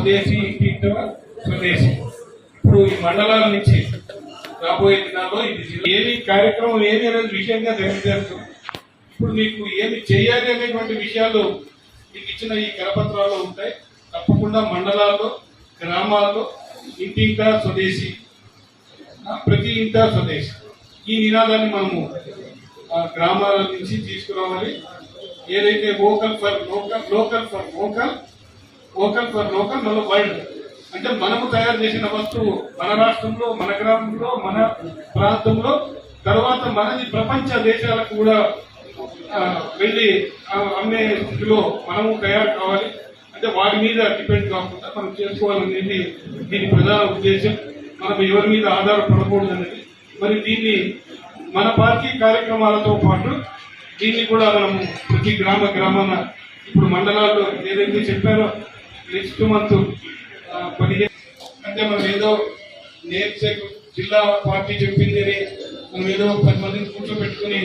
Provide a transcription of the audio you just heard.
స్వదేశీ ఇంటింటో స్వదేశీ. ఇప్పుడు ఈ మండలాల నుంచి రాబోయే దినాల్లో ఇది ఏమి కార్యక్రమం ఏమి అనేది విషయంగా తెలుసు. ఇప్పుడు మీకు ఏమి చేయాలి అనేటువంటి విషయాలు మీకు ఇచ్చిన ఈ కరపత్రాల్లో ఉంటాయి. తప్పకుండా మండలాల్లో, గ్రామాల్లో ఇంటింటా స్వదేశీ, ప్రతి ఇంటా స్వదేశీ ఈ నినాదాన్ని మనము గ్రామాల నుంచి తీసుకురావాలి. ఏదైతే vocal for local, local for vocal, vocal for local, మన వరల్డ్ అంటే మనము తయారు చేసిన వస్తువు మన రాష్ట్రంలో, మన గ్రామంలో, మన ప్రాంతంలో, తర్వాత మనది ప్రపంచ దేశాలకు కూడా వెళ్ళి అమ్మే స్థితిలో మనము తయారు కావాలి. అంటే వాటి మీద డిపెండ్ కాకుండా మనం చేసుకోవాలనేది దీని ప్రధాన ఉద్దేశం. మనం ఎవరి మీద ఆధారపడకూడదు అనేది. మరి దీన్ని మన పార్టీ కార్యక్రమాలతో పాటు దీన్ని కూడా మనము ప్రతి గ్రామాన ఇప్పుడు మండలాల్లో ఏదైతే చెప్పారో నెక్స్ట్ మంత్ 15 అంటే మనం ఏదో నేర్చే జిల్లా పార్టీ చెప్పింది అని మనం ఏదో 10 మందిని కూర్చోబెట్టుకుని